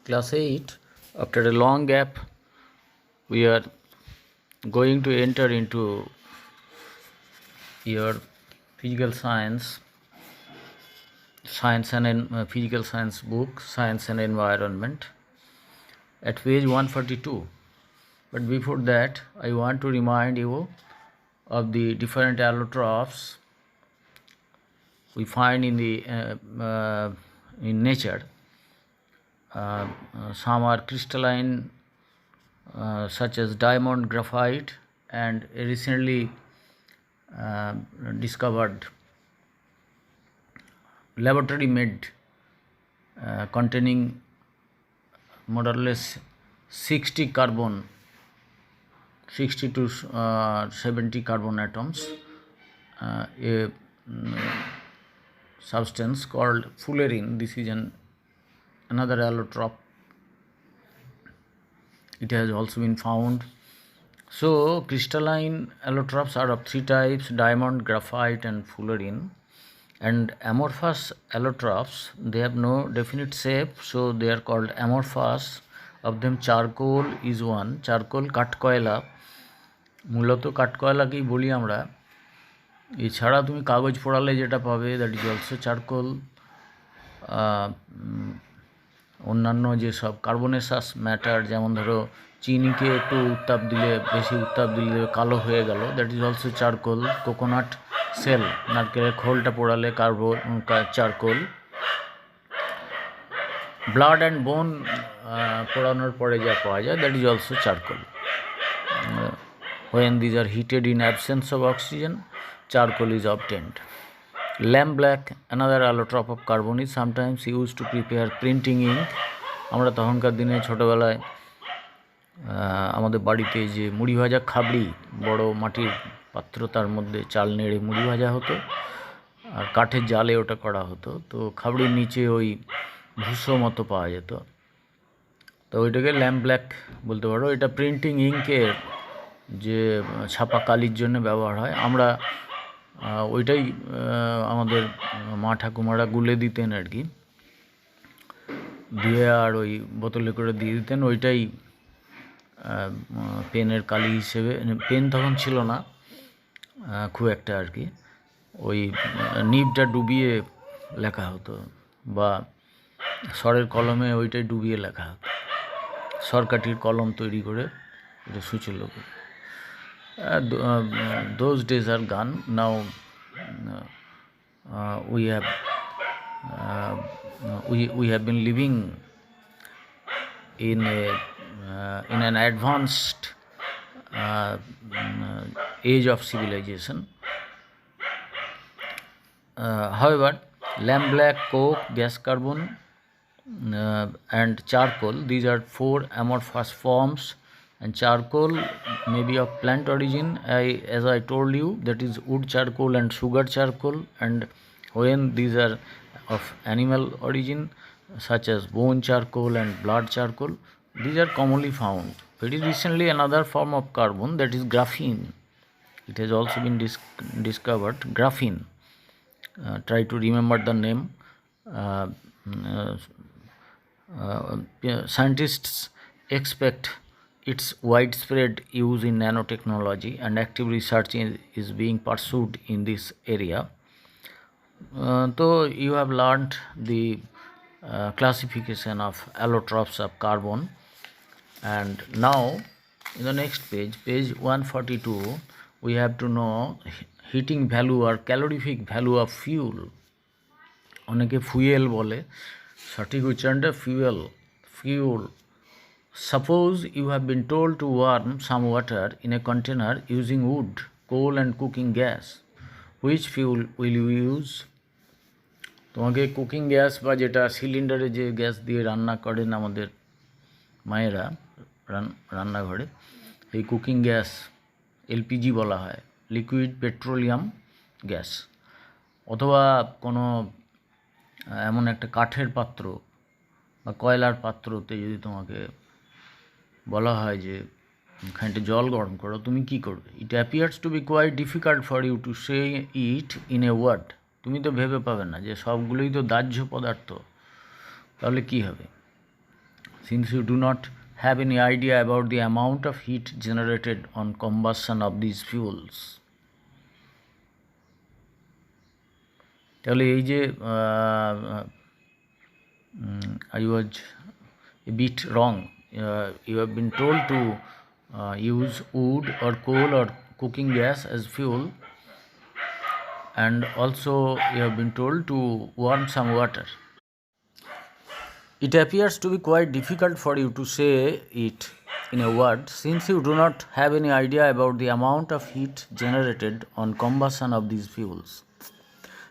Class 8, after a long gap, we are going to enter into your physical science and physical science book, Science and Environment, at page 142. But before that, I want to remind you of the different allotrophs we find in the in nature. Some are crystalline, such as diamond, graphite, and recently discovered laboratory made containing more or less 60 to 70 carbon atoms, a substance called fullerene. This is another allotrope. It has also been found. So crystalline allotropes are of three types: diamond, graphite, and fullerene. And amorphous allotropes, they have no definite shape, so they are called amorphous. Of them, charcoal is one. Charcoal, কাঠকয়লা, মূলত কাঠকয়লাকেই বলি আমরা। এছাড়া তুমি কাগজ পোড়ালে যেটা পাবে, that is also charcoal. অন্যান্য যেসব কার্বনেসাস ম্যাটার, যেমন ধরো চিনিকে একটু উত্তাপ দিলে, বেশি উত্তাপ দিলে কালো হয়ে গেল, that is also charcoal. Coconut shell, নারকেলের খোলটা পোড়ালে চারকোল। ব্লাড অ্যান্ড বোন পোড়ানোর পরে যা পাওয়া যায়, that is also charcoal. When these are heated in absence of oxygen, charcoal is obtained. Lamp black, another allotrope of carbon, is sometimes used to prepare printing ink. আমরা তখনকার দিনে ছোটোবেলায় আমাদের বাড়িতে যে মুড়ি ভাজা খাবড়ি, বড় মাটির পাত্র, তার মধ্যে চাল নেড়ে মুড়ি ভাজা হতো, আর কাঠের জালে ওটা করা হতো। তো খাবড়ির নিচে ওই ভুসো মতো পাওয়া যেত, তো ওইটাকে ল্যাম্প ব্ল্যাক বলতে পারো। এটা প্রিন্টিং ইঙ্কের যে ছাপা কালির জন্য ব্যবহার হয়। আমরা ওইটাই আমাদের মা ঠাকুমারা গুলে দিতেন আর কি, দিয়ে আর ওই বোতলে করে দিয়ে দিতেন। ওইটাই পেনের কালি হিসেবে, পেন তখন ছিল না খুব একটা আর কি, ওই নিবটা ডুবিয়ে লেখা হতো, বা সরের কলমে ওইটাই ডুবিয়ে লেখা হতো। সরকাঠির কলম তৈরি করে এটা সুচল। Those days are gone. Now we have been living in an advanced age of civilization. However, lamp black, coke, gas carbon, and charcoal, these are four amorphous forms. And charcoal may be of plant origin, as I told you, that is wood charcoal and sugar charcoal. And when these are of animal origin, such as bone charcoal and blood charcoal, these are commonly found. Very recently, another form of carbon, that is graphene, it has also been discovered. Graphene, try to remember the name. Scientists expect its widespread use in nanotechnology, and active research is being pursued in this area. So you have learned the classification of allotropes of carbon, and now in the next page, page 142, we have to know heating value or calorific value of fuel. অনেকে fuel বলে, সঠিক উচ্চারণটা fuel. Suppose you have been told to warm some water in a container using wood, coal and cooking gas. Which fuel will you use? তোমাকে cooking gas, বা যেটা সিলিন্ডারে যে gas দিয়ে রান্না করেন আমাদের মায়েরা রান্নাঘরে, এই কুকিং গ্যাস এলপিজি বলা হয়, লিকুইড পেট্রোলিয়াম গ্যাস। অথবা কোনো এমন একটা কাঠের পাত্র বা কয়লার পাত্রতে যদি তোমাকে বলা হয় যে খানিকটা জল গরম করো, তুমি কি করবে? It appears to be quite difficult for you to say it in a word. তুমি তো ভেবে পাবে না যে সবগুলোই তো দাহ্য পদার্থ, তাহলে কি হবে? since you do not have any idea about the amount of heat generated on combustion of these fuels. তাহলে এই যে I was a bit wrong. You have been told to use wood or coal or cooking gas as fuel, and also you have been told to warm some water. It appears to be quite difficult for you to say it in a word, since you do not have any idea about the amount of heat generated on combustion of these fuels.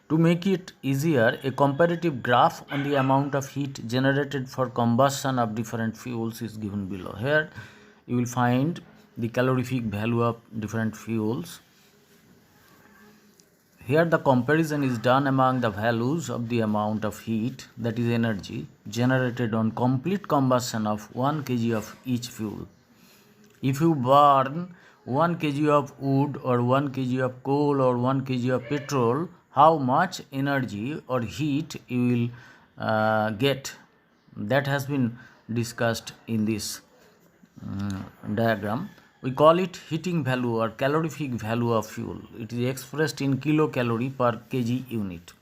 To make it easier, a comparative graph on the amount of heat generated for combustion of different fuels is given below. Here you will find the calorific value of different fuels. Here the comparison is done among the values of the amount of heat, that is energy, generated on complete combustion of 1 kg of each fuel. If you burn 1 kg of wood or 1 kg of coal or 1 kg of petrol, how much energy or heat you will get? That has been discussed in this diagram. We call it heating value or calorific value of fuel. It is expressed in kilocalorie per kg unit.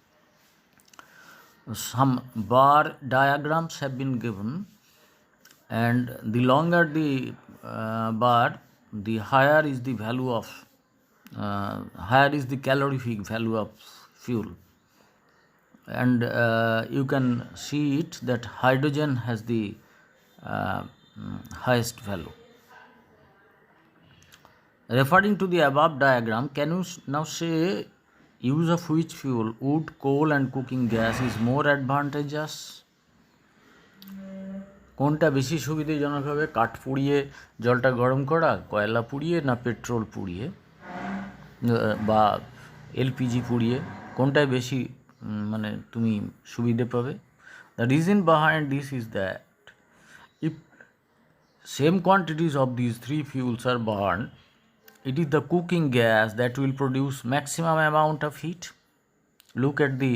Some bar diagrams have been given, and the longer the bar, the higher is the value of higher is the calorific value of fuel. And you can see it that hydrogen has the highest value. Referring to the above diagram, can you now say use of which fuel, wood, coal and cooking gas, is more advantageous? কোনটা বেশি সুবিধাজনক হবে, কাঠ পুড়িয়ে জলটা গরম করা, কয়লা পুড়িয়ে, না পেট্রোল পুড়িয়ে বা এলপিজি পুড়িয়ে, কোনটায় বেশি মানে তুমি সুবিধে পাবে? The reason behind this is that if same quantities of these three fuels are burned, it is the cooking gas that will produce maximum amount of heat. Look at the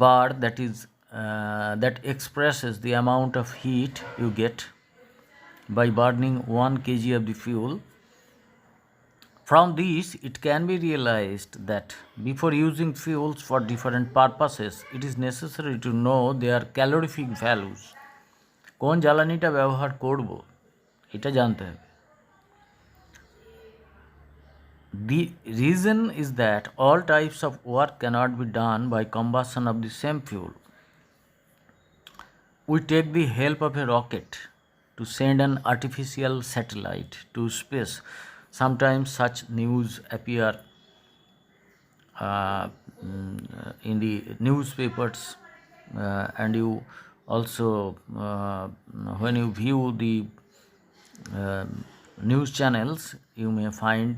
bar that expresses the amount of heat you get by burning 1 kg of the fuel. From this, it can be realized that before using fuels for different purposes, it is necessary to know their calorific values. কোন জ্বালানিটা ব্যবহার করব এটা জানতে হবে. The reason is that all types of work cannot be done by combustion of the same fuel. We take the help of a rocket to send an artificial satellite to space. Sometimes such news appear in the newspapers, and you also when you view the news channels, you may find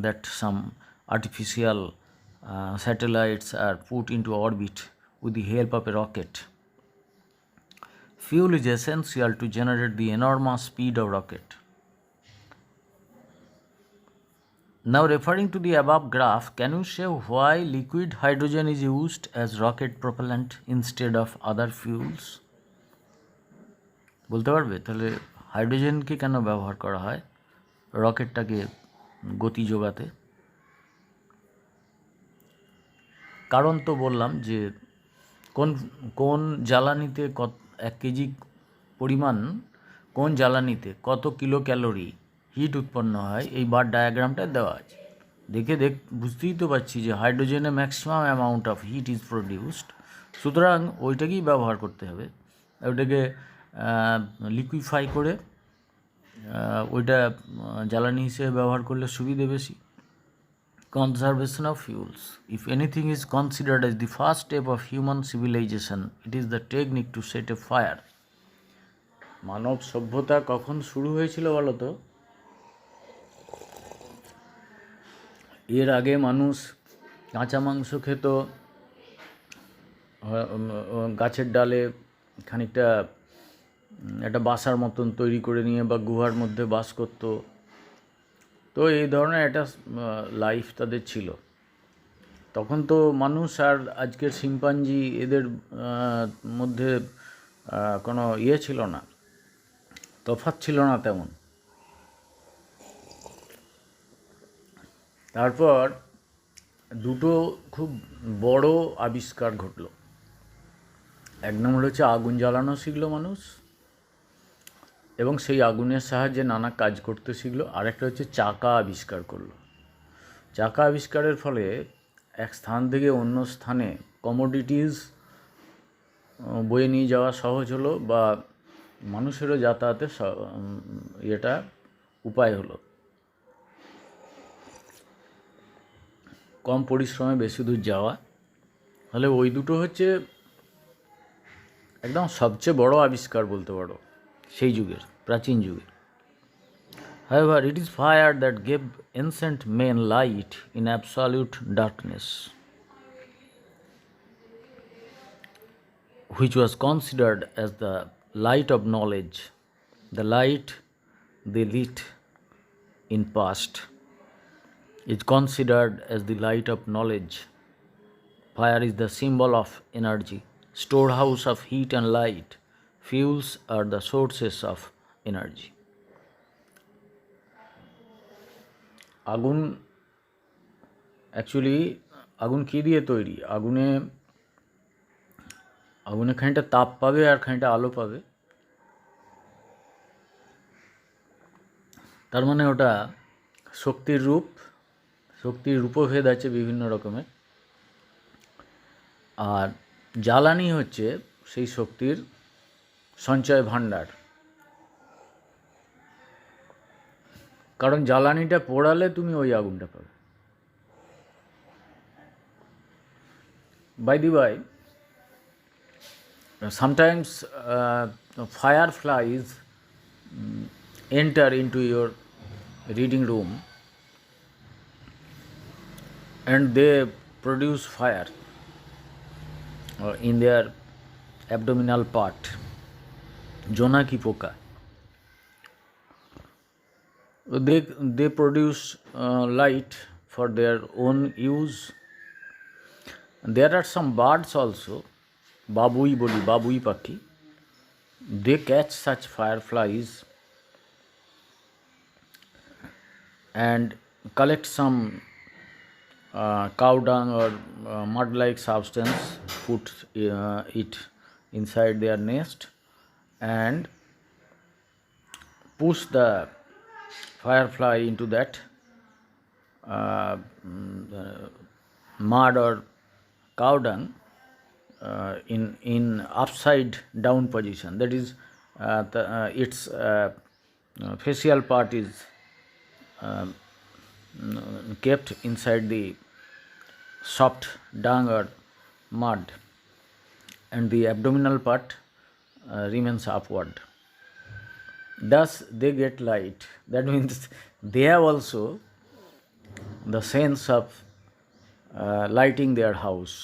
that some artificial satellites are put into orbit with the help of a rocket. Fuel is essential to generate the enormous speed of rocket. Now, referring to the above graph, can you say why liquid hydrogen is used as rocket propellant instead of other fuels? বলতে পারবে তাহলে হাইড্রোজেনকে কেন ব্যবহার করা হয় রকেটটাকে গতি যোগাতে? কারণ তো বললাম যে কোন কোন জ্বালানিতে কত 1 কেজি পরিমাণ কোন জ্বালানিতে কত কিলো ক্যালোরি হিট উৎপন্ন হয় এই বার ডায়াগ্রামটা দেওয়া আছে। দেখে বুঝতেই তো পারছি যে হাইড্রোজেনে maximum amount of heat is produced, সুতরাং ওইটাকেই ব্যবহার করতে হবে। ওইটাকে লিকুইফাই করে ওইটা জ্বালানি হিসেবে ব্যবহার করলে সুবিধে বেশি। Conservation of fuels. If anything is considered as the first step of human civilization, it is the technique to set a fire. মানব সভ্যতা কখন শুরু হয়েছিল বলো তো? এর আগে মানুষ কাঁচা মাংস খেত, গাছের ডালে খানিকটা একটা বাসার মতন তৈরি করে নিয়ে বা গুহার মধ্যে বাস করত। তো এই ধরনের একটা লাইফ তাদের ছিল। তখন তো মানুষ আর আজকের শিম্পাঞ্জি এদের মধ্যে কোনো ইয়ে ছিল না, তফাৎ ছিল না তেমন। তারপর দুটো খুব বড় আবিষ্কার ঘটল। এক নম্বর হচ্ছে আগুন জ্বালানো শিখলো মানুষ, এবং সেই আগুনের সাহায্যে নানা কাজ করতে শিখলো। আরেকটা হচ্ছে চাকা আবিষ্কার করলো। চাকা আবিষ্কারের ফলে এক স্থান থেকে অন্য স্থানে কমোডিটিস বয়ে নিয়ে যাওয়া সহজ হলো, বা মানুষেরও যাতায়াতের এটা উপায় হলো। কম পরিশ্রমে বেশি দূর যাওয়া। তাহলে ওই দুটো হচ্ছে একদম সবচেয়ে বড় আবিষ্কার বলতে পারো সেই যুগের, প্রাচীন যুগের। However, it is fire that gave ancient men light in absolute darkness, which was considered as the light of knowledge, the light they lit in past is considered as the light of knowledge. Fire is the symbol of energy, storehouse of heat and light. Fuels are the sources of energy. আগুন actually আগুন কী দিয়ে তৈরি? আগুনে খানিকটা তাপ পাবে আর খানিকটা আলো পাবে, তার মানে ওটা শক্তির রূপ। শক্তির রূপভেদ আছে বিভিন্ন রকমের, আর জ্বালানি হচ্ছে সেই শক্তির সঞ্চয় ভাণ্ডার। কারণ জ্বালানিটা পোড়ালে তুমি ওই আগুনটা পাবে। By the way, sometimes fireflies enter into your reading room and they produce fire in their abdominal part. জোনাকি পোকা, they produce light for their own use. There are some birds also, বাবুই বলি, বাবুই পাখি, they catch such fireflies and collect some cow dung or mud-like substance, put it inside their nest and push the firefly into that mud or cow dung in upside down position. That is, its facial part is kept inside the soft dung or mud, and the abdominal part remains upward. Thus they get light. That means they have also the sense of lighting their house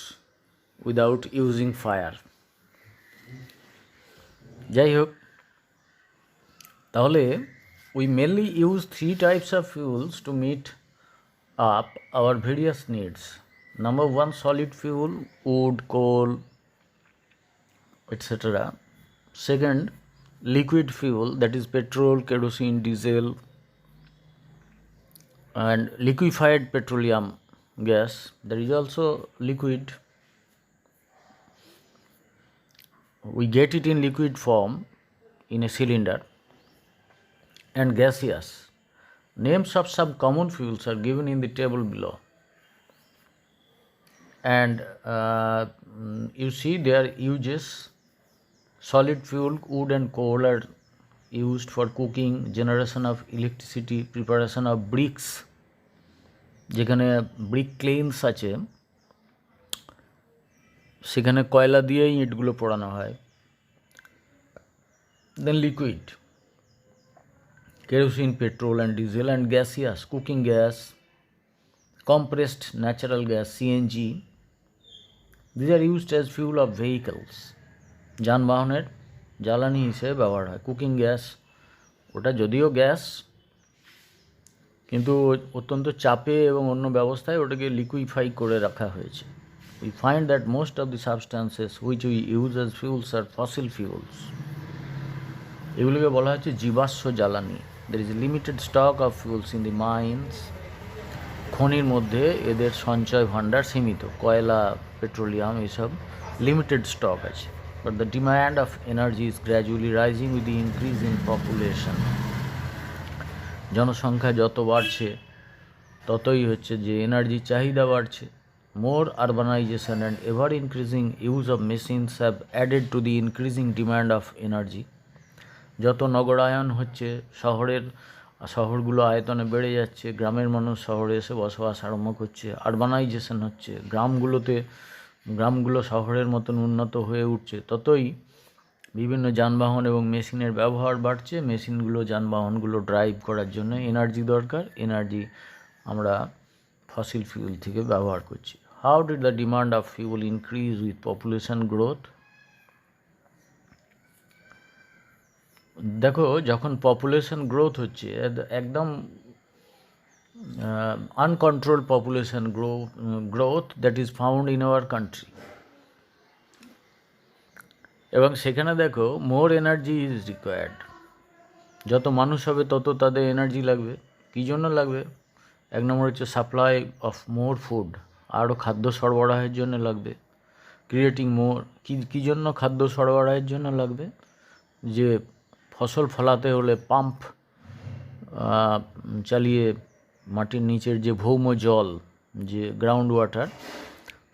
without using fire. যাই হোক, তাহলে we mainly use 3 types of fuels to meet up our various needs. Number 1, solid fuel, wood, coal, etc. Second, liquid fuel, that is petrol, kerosene, diesel, and liquefied petroleum gas, that is also liquid. We get it in liquid form in a cylinder. And gaseous. Names of some common fuels are given in the table below. And you see their uses. Solid fuel, wood and coal are used for cooking, generation of electricity, preparation of bricks, যেখানে brick ক্লেইন্স আছে সেখানে কয়লা দিয়েই ইটগুলো পোড়ানো হয়। Then liquid, kerosene, petrol and diesel, and gaseous, cooking gas, compressed natural gas, CNG. These are used as fuel of vehicles. যানবাহনের জ্বালানি হিসেবে ব্যবহার হয়। কুকিং গ্যাস, ওটা যদিও গ্যাস কিন্তু অত্যন্ত চাপে এবং অন্য ব্যবস্থায় ওটাকে লিকুইফাই করে রাখা হয়েছে। we find that most of the substances which we use as fuels are fossil fuels. এগুলোকে বলা হচ্ছে জীবাশ্ম জ্বালানি. There is a limited stock of fuels in the mines. খনির মধ্যে এদের সঞ্চয় ভাণ্ডার সীমিত, কয়লা, পেট্রোলিয়াম এসব লিমিটেড স্টক আছে. But the demand of energy is gradually rising with the increase in population. জনসংখ্যা যত বাড়ছে ততই হচ্ছে যে এনার্জির চাহিদা বাড়ছে. More urbanization and ever increasing use of machines have added to the increasing demand of energy. যত নগরায়ন হচ্ছে, শহরগুলো আয়তনে বেড়ে যাচ্ছে, গ্রামের মানুষ শহরে এসে বসবাস আরম্ভ করছে, আরবানাইজেশন হচ্ছে, গ্রামগুলো শহরের মতন উন্নত হয়ে উঠছে, ততই বিভিন্ন যানবাহন এবং মেশিনের ব্যবহার বাড়ছে. যানবাহনগুলো ড্রাইভ করার জন্য এনার্জি দরকার. এনার্জি আমরা ফসিল ফিউল থেকে ব্যবহার করছি. How did the demand of fuel increase with population growth? দেখো, যখন পপুলেশন গ্রোথ হচ্ছে, একদম uncontrolled population growth that is found in our country, এবং সেখানে দেখো মোর এনার্জি ইজ রিকোয়ার্ড. যত মানুষ হবে তত তাদের এনার্জি লাগবে. কী জন্য লাগবে? এক নম্বর হচ্ছে সাপ্লাই অফ মোর ফুড, আরও খাদ্য সরবরাহের জন্য লাগবে. ক্রিয়েটিং মোর, কী জন্য খাদ্য সরবরাহের জন্য লাগবে? যে ফসল ফলাতে হলে পাম্প চালিয়ে মাটির নিচের যে ভৌম জল, যে গ্রাউন্ড ওয়াটার,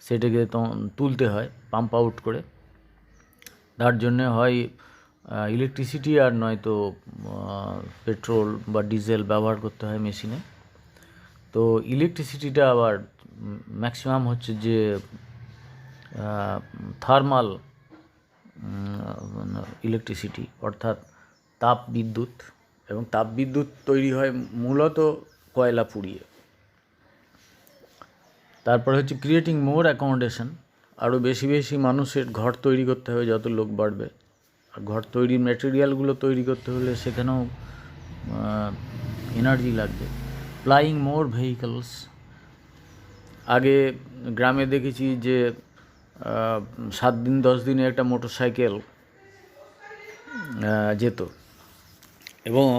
সেটাকে তুলতে হয় পাম্প আউট করে. তার জন্যে হয় ইলেকট্রিসিটি আর নয়তো পেট্রোল বা ডিজেল ব্যবহার করতে হয় মেশিনে. তো ইলেকট্রিসিটিটা আবার ম্যাক্সিমাম হচ্ছে যে থার্মাল ইলেকট্রিসিটি, অর্থাৎ তাপ বিদ্যুৎ, এবং তাপ বিদ্যুৎ তৈরি হয় মূলত কয়লা পুড়িয়ে. তারপরে হচ্ছে ক্রিয়েটিং মোর অ্যাকোমোডেশন, আরও বেশি বেশি মানুষের ঘর তৈরি করতে হবে যত লোক বাড়বে. আর ঘর তৈরির ম্যাটেরিয়ালগুলো তৈরি করতে হলে সেখানেও এনার্জি লাগবে. প্লাইং মোর ভেহিকলস, আগে গ্রামে দেখেছি যে 7 দিন 10 দিনে একটা মোটর সাইকেল যেত, এবং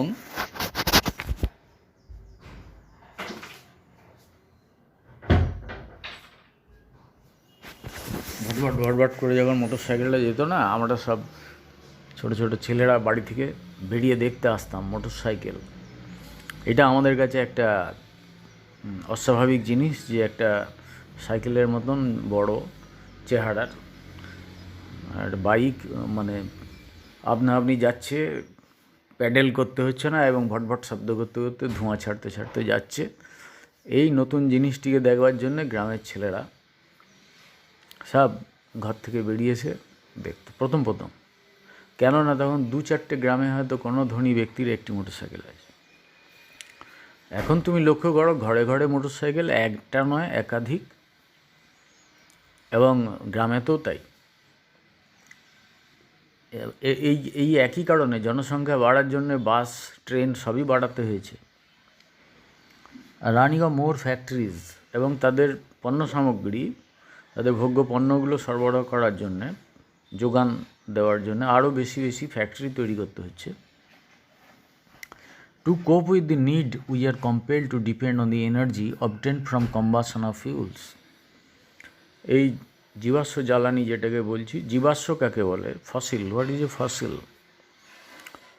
ভটভট করে যখন মোটর সাইকেলটা যেত না, আমরা সব ছোটো ছোটো ছেলেরা বাড়ি থেকে বেরিয়ে দেখতে আসতাম মোটর সাইকেল. এটা আমাদের কাছে একটা অস্বাভাবিক জিনিস যে একটা সাইকেলের মতন বড় চেহারার একটা বাইক, মানে আপনি যাচ্ছে, প্যাডেল করতে হচ্ছে না এবং ভটভট শব্দ করতে করতে ধোঁয়া ছাড়তে ছাড়তে যাচ্ছে. এই নতুন জিনিসটিকে দেখবার জন্য গ্রামের ছেলেরা সব ঘর থেকে বেরিয়েছে দেখতে প্রথম. কেননা তখন 2-4টে গ্রামে হয়তো কোনো ধনী ব্যক্তির একটি মোটর সাইকেল আছে. এখন তুমি লক্ষ্য করো ঘরে ঘরে মোটর সাইকেল, একটা নয় একাধিক, এবং গ্রামেতেও তাই. এই একই কারণে জনসংখ্যা বাড়ার জন্য বাস, ট্রেন সবই বাড়াতে হয়েছে. রানিং অফ মোর ফ্যাক্টরিজ, এবং তাদের পণ্য সামগ্রী, তাদের ভোগ্য পণ্যগুলো সরবরাহ করার জন্যে, যোগান দেওয়ার জন্য আরও বেশি বেশি ফ্যাক্টরি তৈরি করতে হচ্ছে. To cope with the need we are compelled to depend on the energy obtained from combustion of fuels. এই জীবাশ্ম জ্বালানি যেটাকে বলছি, জীবাশ্ম কাকে বলে? Fossil. What is a fossil?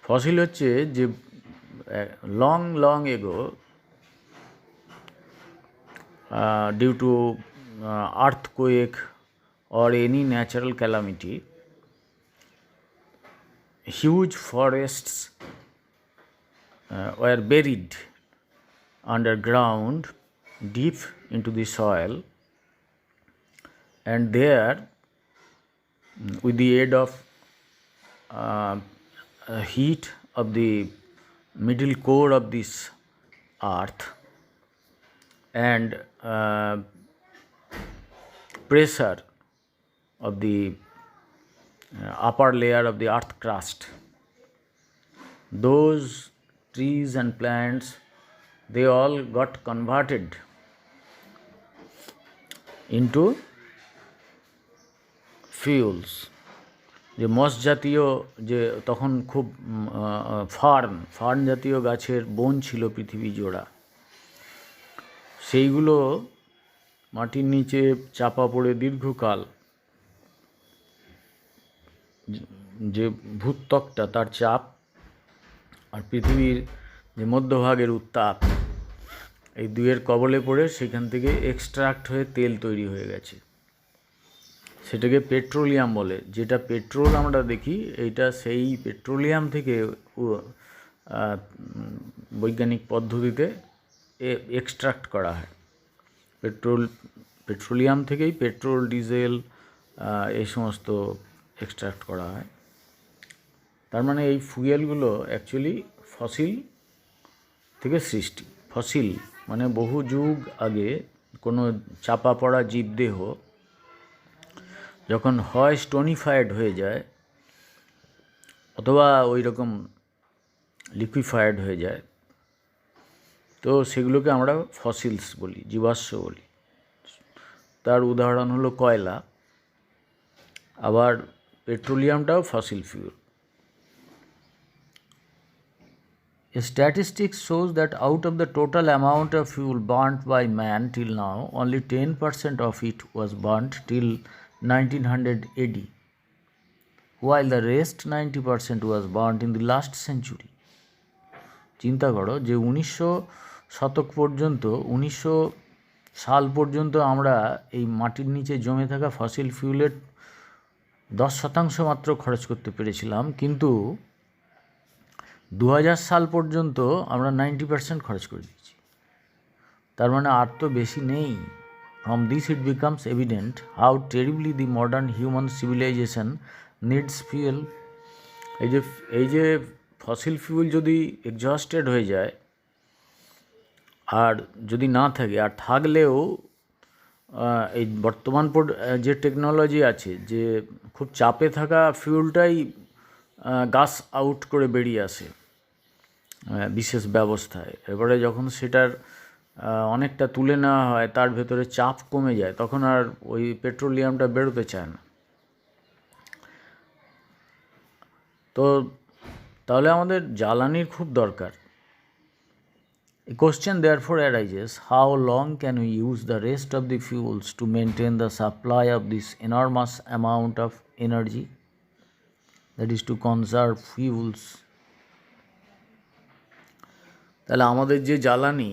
Fossil হচ্ছে যে long ago due to earthquake or any natural calamity, huge forests were buried underground deep into the soil, and there, with the aid of heat of the middle core of this earth and pressure of the upper layer of the earth crust, those trees and plants, they all got converted into fuels, যে মস জাতীয়, যে তখন খুব fern জাতীয় গাছের বন ছিল পৃথিবী জোড়া, সেইগুলো মাটির নিচে চাপা পড়ে দীর্ঘকাল যে ভূত্বকটা তার চাপ আর পৃথিবীর যে মধ্যভাগের উত্তাপ, এই দুয়ের কবলে পড়ে সেখান থেকে এক্সট্রাক্ট হয়ে তেল তৈরি হয়ে গেছে। সেটাকে পেট্রোলিয়াম বলে। যেটা পেট্রোল আমরা দেখি, এইটা সেই পেট্রোলিয়াম থেকে বৈজ্ঞানিক পদ্ধতিতে এক্সট্রাক্ট করা হয়। পেট্রোলিয়াম থেকেই পেট্রোল, ডিজেল এই সমস্ত এক্সট্রাক্ট করা হয়। তার মানে এই ফুয়েলগুলো অ্যাকচুয়ালি ফসিল থেকে সৃষ্টি। ফসিল মানে বহু যুগ আগে কোনো চাপা পড়া জীবদেহ যখন হয় স্টোনিফায়েড হয়ে যায় অথবা ওই রকম লিকুইফায়েড হয়ে যায়, তো সেগুলোকে আমরা ফসিলস বলি, জীবাশ্ম বলি। তার উদাহরণ হলো কয়লা, আবার পেট্রোলিয়ামটাও fossil fuel. A statistics shows that out of the total amount of fuel burnt by man till now, only 10% of it was burnt till 1900 AD, while the rest 90% was burnt in the last century. চিন্তা করো যে 1900 শতক পর্যন্ত, 1900 সাল পর্যন্ত আমরা এই মাটির নিচে জমে থাকা ফসিল ফিউলের 10% মাত্র খরচ করতে পেরেছিলাম, কিন্তু 2000 সাল পর্যন্ত আমরা 90% খরচ করে দিয়েছি। তার মানে আর তো বেশি নেই। From this it becomes evident how terribly the modern human civilization needs fuel. এই যে ফসিল ফিউল যদি এক্সহস্টেড হয়ে যায় আর যদি না থাকে, আর থাকলেও এই বর্তমান যে টেকনোলজি আছে, যে খুব চাপে থাকা ফিউলটাই গাস আউট করে বেরিয়ে আসে বিশেষ ব্যবস্থায়। এবারে যখন সেটার অনেকটা তুলে নেওয়া হয়, তার ভেতরে চাপ কমে যায়, তখন আর ওই পেট্রোলিয়ামটা বেরোতে চায় না। তো তাহলে আমাদের জ্বালানির খুব দরকার। A question therefore arises, how long can we use the rest of the fuels to maintain the supply of this enormous amount of energy, that is to conserve fuels? তাহলে আমাদের যে জ্বালানি,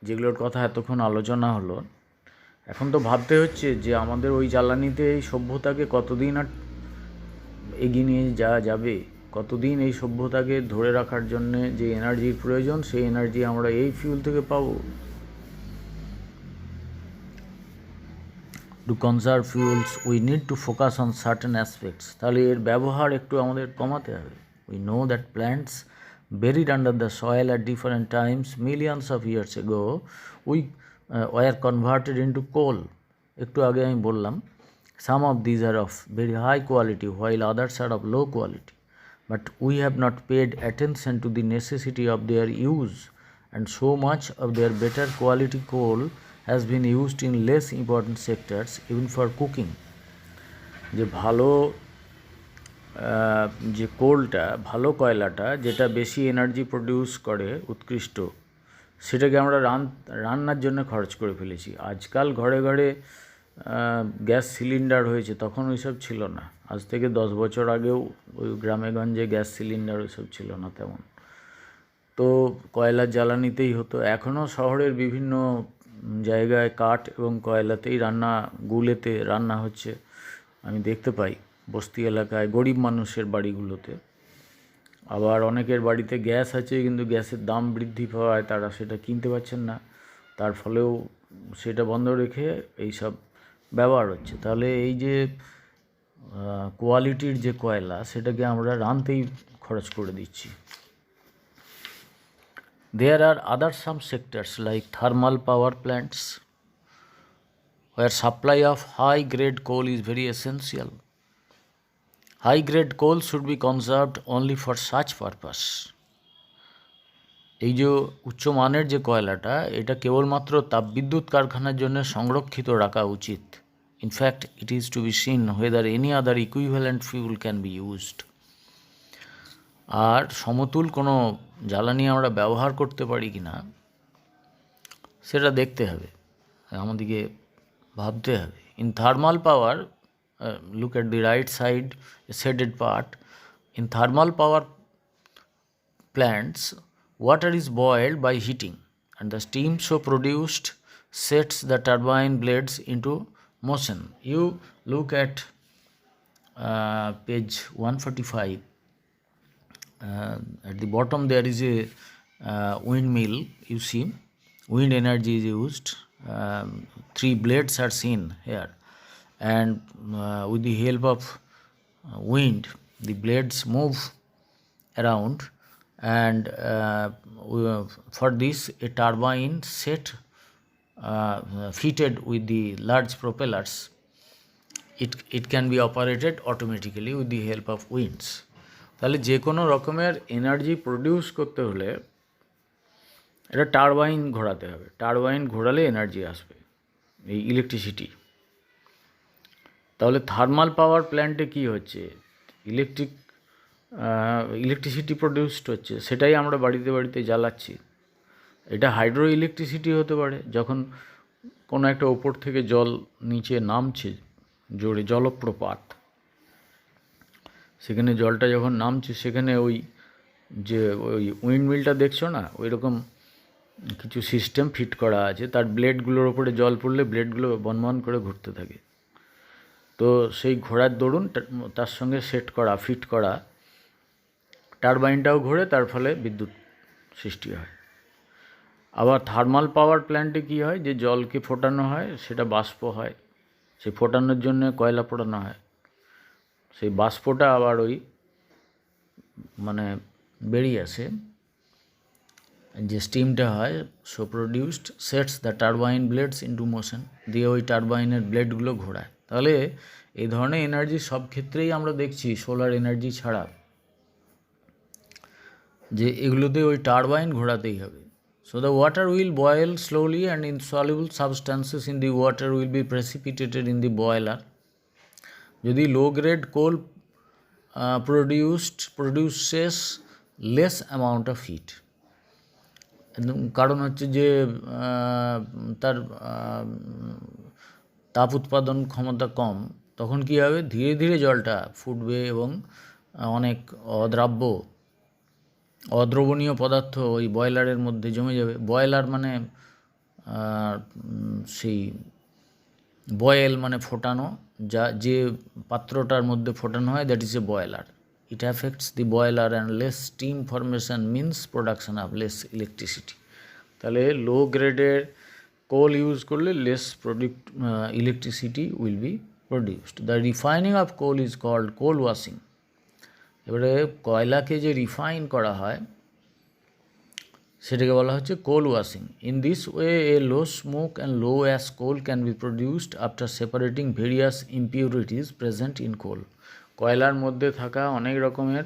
যেগুলোর কথা এতক্ষণ আলোচনা হলো, এখন তো ভাবতে হচ্ছে যে আমাদের ওই জ্বালানিতে এই সভ্যতাকে কতদিন আর এগিয়ে নিয়ে যাওয়া যাবে, কতদিন এই সভ্যতাকে ধরে রাখার জন্যে যে এনার্জির প্রয়োজন, সেই এনার্জি আমরা এই ফিউল থেকে পাবো। To conserve fuels we need to focus on certain aspects. তাহলে এর ব্যবহার একটু আমাদের কমাতে হবে। We know that plants buried under the soil at different times millions of years ago were converted into coal. একটু আগে আমি বললাম, some of these are of very high quality while others are of low quality, but we have not paid attention to the necessity of their use, and so much of their better quality coal has been used in less important sectors, even for cooking. যে ভালো যে কোলটা, ভালো কয়লাটা, যেটা বেশি energy produce করে, উৎকৃষ্ট, সেটাকে আমরা রান্নার জন্য খরচ করে ফেলেছি। আজকাল ঘরে ঘরে গ্যাস সিলিন্ডার হয়েছে, তখন ওইসব ছিল না। আজ থেকে 10 বছর আগেও ওই গ্রামে গঞ্জে গ্যাস সিলিন্ডার ওইসব ছিল না তেমন। তো কয়লার জ্বালানিতেই হতো। এখনও শহরের বিভিন্ন জায়গায় কাঠ এবং কয়লাতেই গুলেতে রান্না হচ্ছে, আমি দেখতে পাই বস্তি এলাকায় গরিব মানুষের বাড়িগুলোতে। আবার অনেকের বাড়িতে গ্যাস আছে, কিন্তু গ্যাসের দাম বৃদ্ধি পাওয়ায় তারা সেটা কিনতে পারছেন না, তার ফলেও সেটা বন্ধ রেখে এইসব ব্যবহার হচ্ছে। তাহলে এই যে কোয়ালিটির যে কয়লা, সেটাকে আমরা রানতেই খরচ করে দিচ্ছি। There are other some sectors like thermal power plants where supply of high grade coal is very essential. High grade coal should be conserved only for such purpose. এই যে উচ্চমানের যে কয়লাটা, এটা কেবলমাত্র তাপবিদ্যুৎ কারখানার জন্য সংরক্ষিত রাখা উচিত। In fact, it is to be seen whether any other equivalent fuel can be used. আর সমতুল কোনো জ্বালানি আমরা ব্যবহার করতে পারি কি না সেটা দেখতে হবে, আমাদেরকে ভাবতে হবে। In thermal power, look at the right side shaded part. In thermal power plants, water is boiled by heating, and the steam so produced sets the turbine blades into motion. You look at page 145. At the bottom there is a windmill. You see, wind energy is used. 3 blades are seen here, and with the help of wind, the blades move around, and for this a turbine set fitted with the large propellers, it can be operated automatically with the help of winds. তাহলে যে কোনো রকমের energy produce করতে হলে এটা turbine ঘোরাতে হবে, turbine ঘোরালে energy আসবে, এই ইলেকট্রিসিটি। তাহলে থার্মাল পাওয়ার প্ল্যান্টে কী হচ্ছে, ইলেকট্রিসিটি প্রডিউসড হচ্ছে, সেটাই আমরা বাড়িতে বাড়িতে জ্বালাচ্ছি। এটা হাইড্রো ইলেকট্রিসিটি হতে পারে, যখন কোনো একটা ওপর থেকে জল নিচে নামছে জোরে, জলপ্রপাত, সেখানে জলটা যখন নামছে সেখানে ওই যে ওই উইন্ডমিলটা দেখছো না, ওই রকম কিছু সিস্টেম ফিট করা আছে, তার ব্লেডগুলোর ওপরে জল পড়লে ব্লেডগুলো বনবন করে ঘুরতে থাকে। তো সেই ঘোড়ার দরুন তার সঙ্গে ফিট করা টারবাইনটাও ঘোরে, তার ফলে বিদ্যুৎ সৃষ্টি হয়। আবার থার্মাল পাওয়ার প্ল্যান্টে কী হয়, যে জলকে ফোটানো হয় সেটা বাষ্প হয়, সেই ফোটানোর জন্য কয়লা পোড়ানো হয়, সেই বাষ্পটা আবার ওই মানে বেরিয়ে আসে, যে স্টিমটা হয়, so produced sets the turbine blades into motion, দিয়ে ওই টারবাইনের ব্লেডগুলো ঘোরায়। তাহলে এই ধরনের এনার্জি সব ক্ষেত্রেই আমরা দেখছি, সোলার এনার্জি ছাড়া, যে এগুলোতে ওই টারবাইন ঘোরাতেই হবে। So the water will boil slowly and insoluble substances in the water will be precipitated in the boiler. যদি low grade coal produces less amount of heat, কারণ হচ্ছে যে তার তাপ উৎপাদন ক্ষমতা কম, তখন কী হবে, ধীরে ধীরে জলটা ফুটবে এবং অনেক অদ্রবণীয় পদার্থ ওই বয়লারের মধ্যে জমে যাবে। বয়লার মানে সেই বয়েল মানে ফোটানো, যে পাত্রটার মধ্যে ফোটানো হয়, that is a boiler. It affects the boiler and less steam formation means production of less electricity. তাহলে লো গ্রেডের কোল ইউজ করলে less electricity will be produced. The refining of coal is called coal washing. এবারে কয়লাকে যে refine করা হয় সেটাকে বলা হচ্ছে coal washing. In this way a low smoke and low ash coal can be produced after separating various impurities present in কোল। কয়লার মধ্যে থাকা অনেক রকমের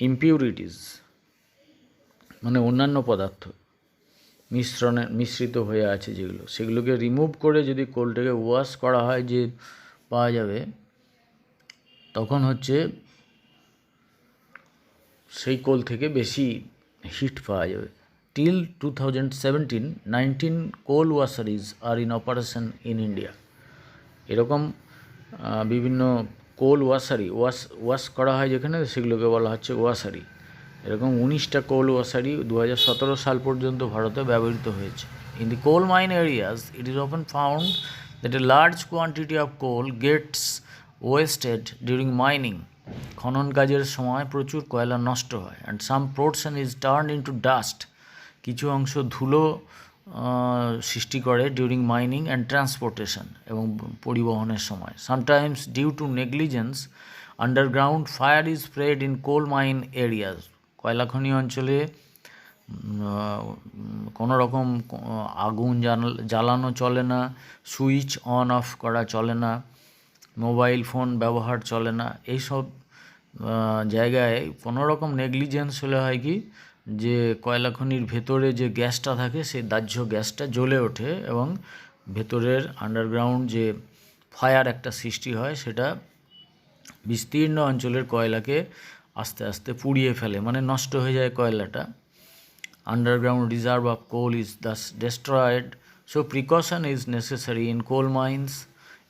ইম্পিউরিটিস মানে অন্যান্য পদার্থ মিশ্রিত হয়ে আছে যেগুলো, সেগুলোকে রিমুভ করে যদি কোলটাকে ওয়াশ করা হয়, যে পাওয়া যাবে, তখন হচ্ছে সেই কোল থেকে বেশি হিট পাওয়া যাবে। Till 2017 19 coal washeries are in operation in India. এরকম বিভিন্ন কোল ওয়াশ করা হয় যেখানে, সেগুলোকে বলা হচ্ছে ওয়াশারি। এরকম 19টা কোল ওয়াশারি 2017 সাল পর্যন্ত ভারতে ব্যবহৃত হয়েছে। In the coal mine areas it is often found that a large quantity of coal gets wasted during mining. খনন কাজের সময় প্রচুর কয়লা নষ্ট হয়। And some portion is turned into dust. কিছু অংশ ধুলো সৃষ্টি করে ডিউরিং মাইনিং অ্যান্ড ট্রান্সপোর্টেশন, এবং পরিবহনের সময়। Sometimes due to negligence underground fire is spread in coal mine areas. কয়লা খনি অঞ্চলে কোনো রকম আগুন জ্বালানো চলে না, সুইচ অন অফ করা চলে না, মোবাইল ফোন ব্যবহার চলে না। এইসব জায়গায় কোনো রকম নেগলিজেন্স হলে হয় কি, যে কয়লা খনির ভেতরে যে গ্যাসটা থাকে, সেই দাহ্য গ্যাসটা জ্বলে ওঠে এবং ভেতরের আন্ডারগ্রাউন্ড যে ফায়ার একটা সৃষ্টি হয় সেটা বিস্তীর্ণ অঞ্চলের কয়লাকে আস্তে আস্তে পুড়িয়ে ফেলে, মানে নষ্ট হয়ে যায় কয়লাটা। Underground reserve of coal is thus destroyed, so precaution is necessary in coal mines.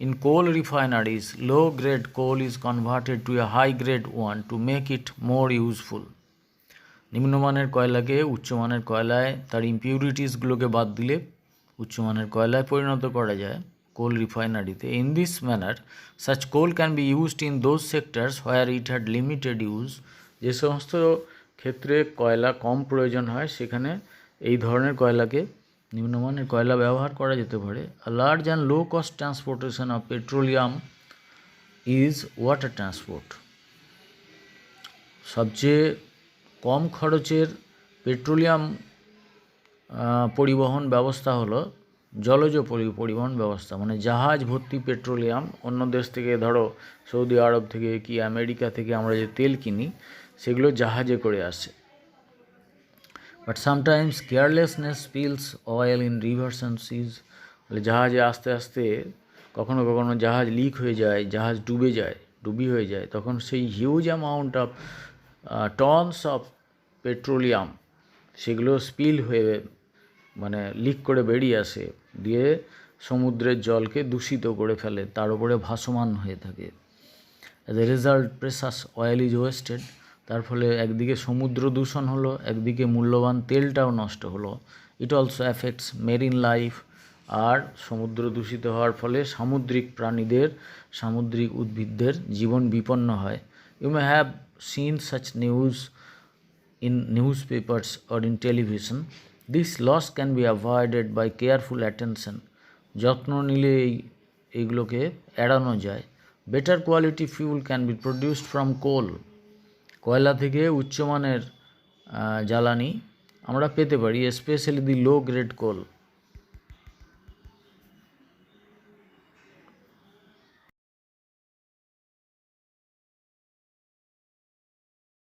In coal refineries, low grade coal is converted to a high grade one to make it more useful. নিম্নমানের কয়লাকে উচ্চমানের কয়লায় তার ইম্পিউরিটিসগুলোকে বাদ দিলে উচ্চমানের কয়লায় পরিণত করা যায় coal রিফাইনারিতে। In this manner such coal can be used in those sectors where it had limited use. যে সমস্ত ক্ষেত্রে কয়লা কম প্রয়োজন হয় সেখানে এই ধরনের কয়লাকে, নিম্নমানের কয়লা ব্যবহার করা যেতে পারে। A large and low cost transportation of petroleum is water transport. সবচেয়ে কম খরচের পেট্রোলিয়াম পরিবহন ব্যবস্থা হলো জলজ পরিবহন ব্যবস্থা, মানে জাহাজ ভর্তি পেট্রোলিয়াম। অন্য দেশ থেকে, ধরো সৌদি আরব থেকে কি আমেরিকা থেকে আমরা যে তেল কিনি সেগুলো জাহাজে করে আসে। But sometimes carelessness spills oil in rivers and seas. জাহাজে আস্তে আস্তে কখনো কখনো জাহাজ লিক হয়ে যায়, জাহাজ ডুবি হয়ে যায়, তখন সেই huge amount of tonnes of petroleum সেগুলো স্পিল হয়ে, মানে লিক করে বেরিয়ে আসে, দিয়ে সমুদ্রের জলকে দূষিত করে ফেলে, তার উপরে ভাসমান হয়ে থাকে। As a result precious oil is wasted. তার ফলে একদিকে সমুদ্র দূষণ হলো, একদিকে মূল্যবান তেলটাও নষ্ট হলো। It also affects marine life. আর সমুদ্র দূষিত হওয়ার ফলে সামুদ্রিক প্রাণীদের, সামুদ্রিক উদ্ভিদদের জীবন বিপন্ন হয়। You may have seen such news in newspapers or in television. This loss can be avoided by careful attention. যত্ন নিলে এইগুলোকে এড়ানো যায়। Better quality fuel can be produced from coal. কয়লা থেকে উচ্চমানের জ্বালানি আমরা পেতে পারি, স্পেশালি দি লো গ্রেড কোল।